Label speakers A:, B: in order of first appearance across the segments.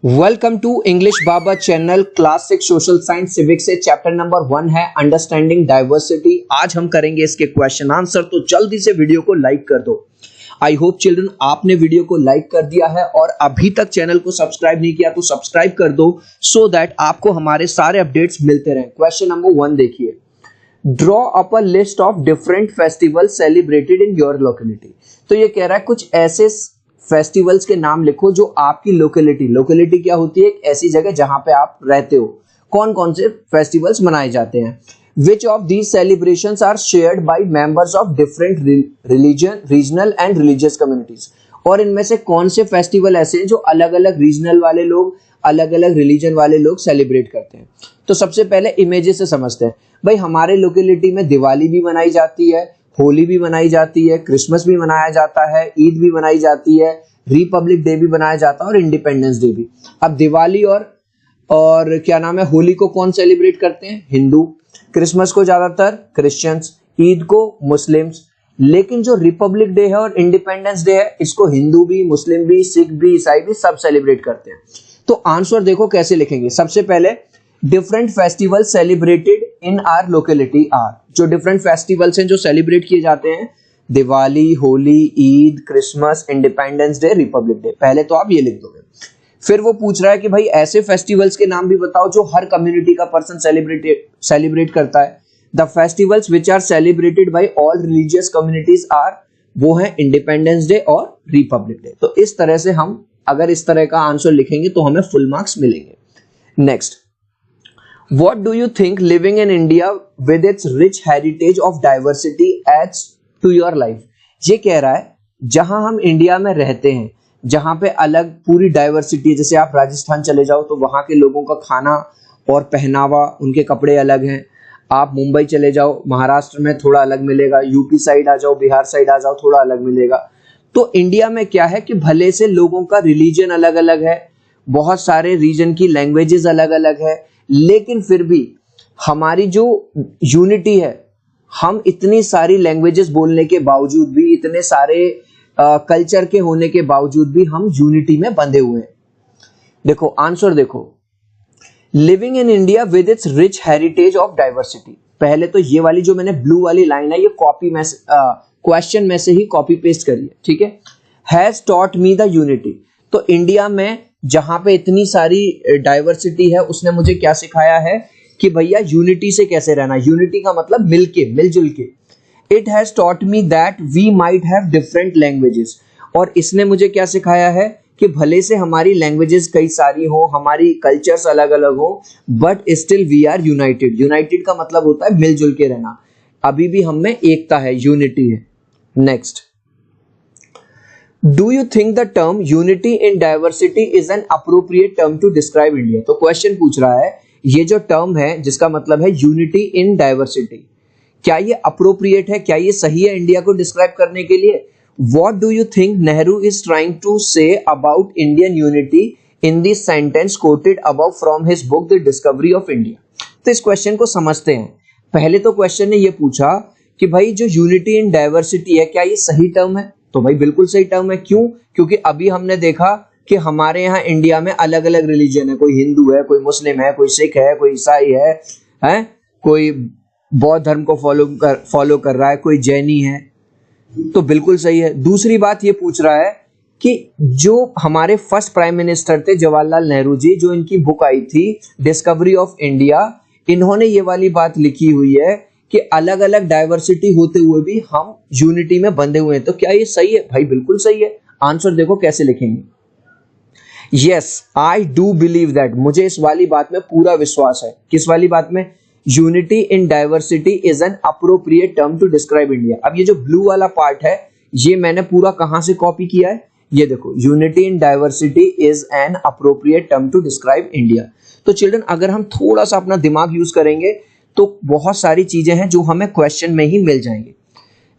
A: Welcome to English Baba channel. Class 6 social science civics से chapter number 1 है understanding diversity. आज हम करेंगे इसके क्वेश्चन आंसर, तो जल्दी से वीडियो को लाइक कर दो। आई होप चिल्ड्रन आपने वीडियो को लाइक कर दिया है और अभी तक चैनल को सब्सक्राइब नहीं किया तो सब्सक्राइब कर दो सो दैट आपको हमारे सारे अपडेट्स मिलते रहें। क्वेश्चन नंबर 1 देखिए, draw up a list of different festival celebrated in your locality. तो ये कह रहा है कुछ ऐसे फेस्टिवल्स के नाम लिखो जो आपकी लोकेलिटी क्या होती है, एक ऐसी जगह जहां पे आप रहते हो। कौन कौन से फेस्टिवल्स मनाए जाते हैं। Which of these celebrations are shared by members of different religion regional and religious communities. और इनमें से कौन से फेस्टिवल ऐसे हैं जो अलग अलग रीजनल वाले लोग, अलग अलग रिलीजन वाले लोग सेलिब्रेट करते हैं। तो सबसे पहले इमेजेस से समझते हैं। भाई हमारे लोकेलिटी में दिवाली भी मनाई जाती है, होली भी मनाई जाती है, क्रिसमस भी मनाया जाता है, ईद भी मनाई जाती है, रिपब्लिक डे भी मनाया जाता है और इंडिपेंडेंस डे भी। अब दिवाली और क्या नाम है, होली को कौन सेलिब्रेट करते हैं? हिंदू। क्रिसमस को ज्यादातर क्रिश्चियंस, ईद को मुस्लिम्स। लेकिन जो रिपब्लिक डे है और इंडिपेंडेंस डे है इसको हिंदू भी, मुस्लिम भी, सिख भी, ईसाई भी सब सेलिब्रेट करते हैं। तो आंसर देखो कैसे लिखेंगे। सबसे पहले different festival celebrated in our locality are, जो डिफरेंट फेस्टिवल्स हैं जो सेलिब्रेट किए जाते हैं, Diwali, Holi, Eid, Christmas, Independence Day, Republic Day. पहले तो आप ये लिख दोगे। फिर वो पूछ रहा है कि भाई ऐसे फेस्टिवल्स के नाम भी बताओ जो हर कम्युनिटी का पर्सन सेलिब्रेट करता है। The festivals which are celebrated by all religious communities are, वो है इंडिपेंडेंस डे और रिपब्लिक डे। तो इस तरह से हम अगर इस तरह का आंसर लिखेंगे तो हमें फुल मार्क्स मिलेंगे। Next, what do you think living in India with its rich heritage of diversity adds to your life? ये कह रहा है जहां हम इंडिया में रहते हैं, जहां पे अलग पूरी डाइवर्सिटी, जैसे आप राजस्थान चले जाओ तो वहां के लोगों का खाना और पहनावा, उनके कपड़े अलग हैं। आप मुंबई चले जाओ, महाराष्ट्र में थोड़ा अलग मिलेगा, यूपी साइड आ जाओ, बिहार साइड आ जाओ, थोड़ा अलग मिलेगा। तो इंडिया में क्या है कि भले से लोगों का रिलीजन अलग अलग है, बहुत सारे रीजन की लैंग्वेजेस अलग अलग है, लेकिन फिर भी हमारी जो यूनिटी है, हम इतनी सारी लैंग्वेजेस बोलने के बावजूद भी, इतने सारे कल्चर के होने के बावजूद भी हम यूनिटी में बंधे हुए हैं। देखो आंसर देखो, living in India with its rich heritage of diversity. पहले तो ये वाली जो मैंने ब्लू वाली लाइन है ये कॉपी में क्वेश्चन में से ही कॉपी पेस्ट करी है, ठीक है। Has taught me the unity. तो इंडिया में जहां पे इतनी सारी डाइवर्सिटी है उसने मुझे क्या सिखाया है कि भैया यूनिटी से कैसे रहना। यूनिटी का मतलब मिलके, मिलजुल के। It has taught me that we might have different languages. और इसने मुझे क्या सिखाया है कि भले से हमारी लैंग्वेजेस कई सारी हो, हमारी कल्चर्स अलग अलग हो, but still we are united. United का मतलब होता है मिलजुल के रहना। अभी भी हम में एकता है, यूनिटी है। Next, Do you think the term unity in diversity is an appropriate term to describe India? तो क्वेश्चन पूछ रहा है ये जो टर्म है जिसका मतलब है यूनिटी इन डाइवर्सिटी, क्या ये अप्रोप्रिएट है, क्या ये सही है इंडिया को डिस्क्राइब करने के लिए? What do you think Nehru is trying to say about Indian unity in this sentence quoted above from his book The Discovery of India? तो इस क्वेश्चन को समझते हैं। पहले तो क्वेश्चन ने ये पूछा कि भाई जो यूनिटी इन डाइवर्सिटी है क्या ये सही टर्म है? तो भाई बिल्कुल सही टर्म है। क्यों? क्योंकि अभी हमने देखा कि हमारे यहाँ इंडिया में अलग अलग रिलीजन है, कोई हिंदू है, कोई मुस्लिम है, कोई सिख है, कोई ईसाई है, कोई बौद्ध धर्म को फॉलो कर रहा है, कोई जैनी है। तो बिल्कुल सही है। दूसरी बात ये पूछ रहा है कि जो हमारे फर्स्ट प्राइम मिनिस्टर थे जवाहरलाल नेहरू जी, जो इनकी बुक आई थी डिस्कवरी ऑफ इंडिया, इन्होंने ये वाली बात लिखी हुई है कि अलग अलग डाइवर्सिटी होते हुए भी हम यूनिटी में बंधे हुए हैं। तो क्या ये सही है? भाई बिल्कुल सही है। आंसर देखो कैसे लिखेंगे। Yes I do believe that, मुझे इस वाली बात में पूरा विश्वास है। किस वाली बात में? Unity in diversity is an appropriate term to describe India. अब ये जो ब्लू वाला पार्ट है ये मैंने पूरा कहां से कॉपी किया है, ये देखो, unity in diversity is an appropriate term to describe India. तो चिल्ड्रन अगर हम थोड़ा सा अपना दिमाग यूज करेंगे तो बहुत सारी चीजें हैं जो हमें क्वेश्चन में ही मिल जाएंगे।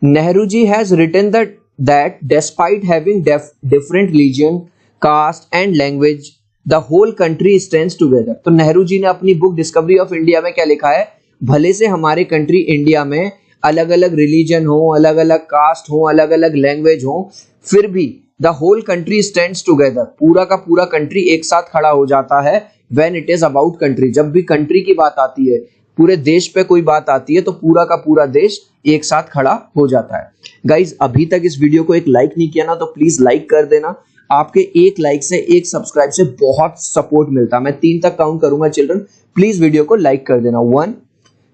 A: Nehru ji has written that despite having different religion, caste and language the whole country stands together. तो नेहरू जी ने अपनी बुक डिस्कवरी ऑफ इंडिया में क्या लिखा है? भले से हमारे कंट्री इंडिया में अलग अलग रिलीजन हो, अलग अलग कास्ट हो, अलग अलग लैंग्वेज हो, फिर भी the whole country stands together, पूरा का पूरा कंट्री एक साथ खड़ा हो जाता है। When it is about country, जब भी कंट्री की बात आती है, पूरे देश पे कोई बात आती है तो पूरा का पूरा देश एक साथ खड़ा हो जाता है। गाइज अभी तक इस वीडियो को एक लाइक नहीं किया ना तो प्लीज लाइक कर देना। आपके एक लाइक से, एक सब्सक्राइब से बहुत सपोर्ट मिलता है। मैं 3 तक काउंट करूंगा चिल्ड्रन, प्लीज वीडियो को लाइक कर देना। 1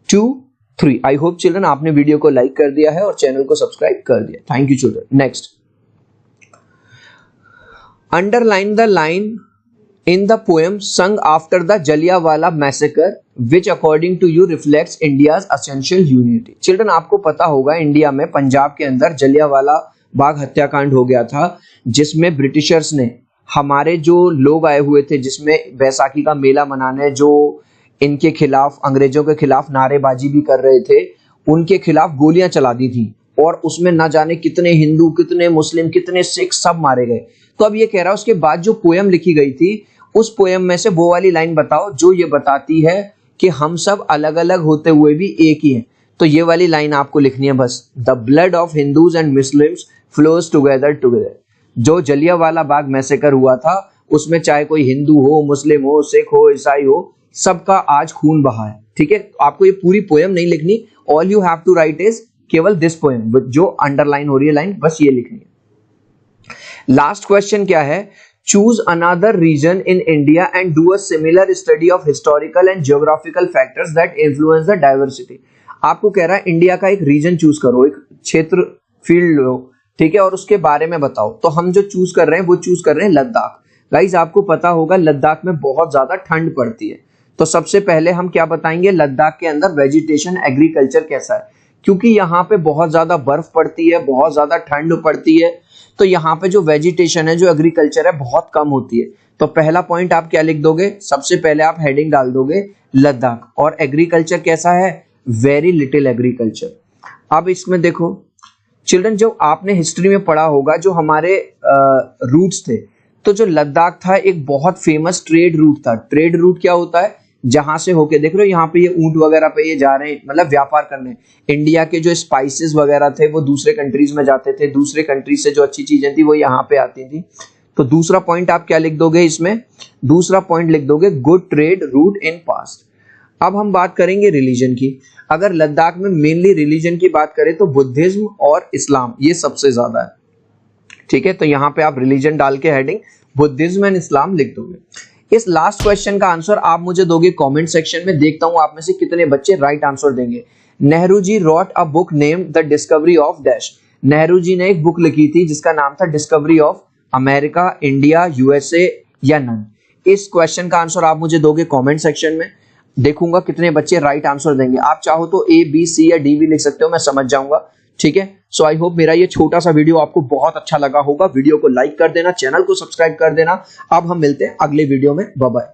A: 2 3। आई होप चिल्ड्रन आपने वीडियो को लाइक कर दिया है और चैनल को सब्सक्राइब कर दिया। Thank you children. Next, underline the line in the poem sung after the Jallianwala massacre which according to you reflects India's essential unity। Children आपको पता होगा इंडिया में पंजाब के अंदर जलियांवाला बाग हत्याकांड हो गया था, जिसमें ब्रिटिशर्स ने हमारे जो लोग आए हुए थे, जिसमें बैसाखी का मेला मनाने जो इनके खिलाफ, अंग्रेजों के खिलाफ नारेबाजी भी कर रहे थे, उनके खिलाफ गोलियां चला दी थी और उसमें ना जाने कितने हिंदू, कितने मुस्लिम, कितने सिख सब मारे गए। तो अब ये कह रहा है उसके बाद जो पोयम लिखी गई थी उस पोयम में से वो वाली लाइन बताओ जो ये बताती है कि हम सब अलग अलग होते हुए भी एक ही हैं। तो ये वाली लाइन आपको लिखनी है बस, the blood of Hindus and Muslims flows together together. जो जलियांवाला बाग मैसेकर हुआ था उसमें चाहे कोई हिंदू हो, मुस्लिम हो, सिख हो, ईसाई हो, सबका आज खून बहा है। ठीक है, आपको ये पूरी पोयम नहीं लिखनी, all you have to write is केवल दिस पोयम, जो अंडरलाइन हो रही है लाइन बस ये लिखनी है। लास्ट क्वेश्चन क्या है, choose another region in India and do a similar study of historical and geographical factors that influence the diversity। आपको कह रहा है इंडिया का एक रीजन चूज करो, एक क्षेत्र फील्ड लो, ठीक है, और उसके बारे में बताओ। तो हम जो चूज कर रहे हैं वो चूज कर रहे हैं लद्दाख। गाइज आपको पता होगा लद्दाख में बहुत ज्यादा ठंड पड़ती है, तो सबसे पहले हम क्या बताएंगे, लद्दाख के अंदर वेजिटेशन, एग्रीकल्चर कैसा है, क्योंकि यहाँ पे बहुत ज्यादा बर्फ पड़ती है, बहुत ज्यादा ठंड पड़ती है, तो यहाँ पे जो वेजिटेशन है, जो एग्रीकल्चर है, बहुत कम होती है। तो पहला पॉइंट आप क्या लिख दोगे, सबसे पहले आप हेडिंग डाल दोगे लद्दाख। और एग्रीकल्चर कैसा है, वेरी लिटिल एग्रीकल्चर। अब इसमें देखो चिल्ड्रन, जो आपने हिस्ट्री में पढ़ा होगा, जो हमारे रूट्स थे, तो जो लद्दाख था एक बहुत फेमस ट्रेड रूट था। ट्रेड रूट क्या होता है, जहां से होके देख रहे हो यहाँ पे ये ऊंट वगैरह पे ये जा रहे हैं, मतलब व्यापार करने। इंडिया के जो स्पाइसेस वगैरह थे वो दूसरे कंट्रीज में जाते थे, दूसरे कंट्रीज से जो अच्छी चीजें थी वो यहाँ पे आती थी। तो दूसरा पॉइंट आप क्या लिख दोगे इसमें, दूसरा पॉइंट लिख दोगे good trade route in past. अब हम बात करेंगे रिलीजन की। अगर लद्दाख में मेनली रिलीजन की बात करें तो बुद्धिज्म और इस्लाम ये सबसे ज्यादा है। ठीक है, तो यहाँ पे आप रिलीजन डाल के हेडिंग बुद्धिज्म एंड इस्लाम लिख दोगे। इस लास्ट क्वेश्चन का आंसर आप मुझे दोगे कमेंट सेक्शन में, देखता हूं आप में से कितने बच्चे राइट आंसर देंगे। Nehru ji wrote a book named the discovery of dash. Nehru ji ने एक बुक लिखी थी जिसका नाम था discovery of America, India, USA या नन। इस क्वेश्चन का आंसर आप मुझे दोगे कमेंट सेक्शन में, देखूंगा कितने बच्चे राइट आंसर देंगे। आप चाहो तो ए, बी, सी या डी भी लिख सकते हो, मैं समझ जाऊंगा। ठीक है, सो आई होप मेरा ये छोटा सा वीडियो आपको बहुत अच्छा लगा होगा। वीडियो को लाइक कर देना, चैनल को सब्सक्राइब कर देना। अब हम मिलते हैं अगले वीडियो में, बाय बाय।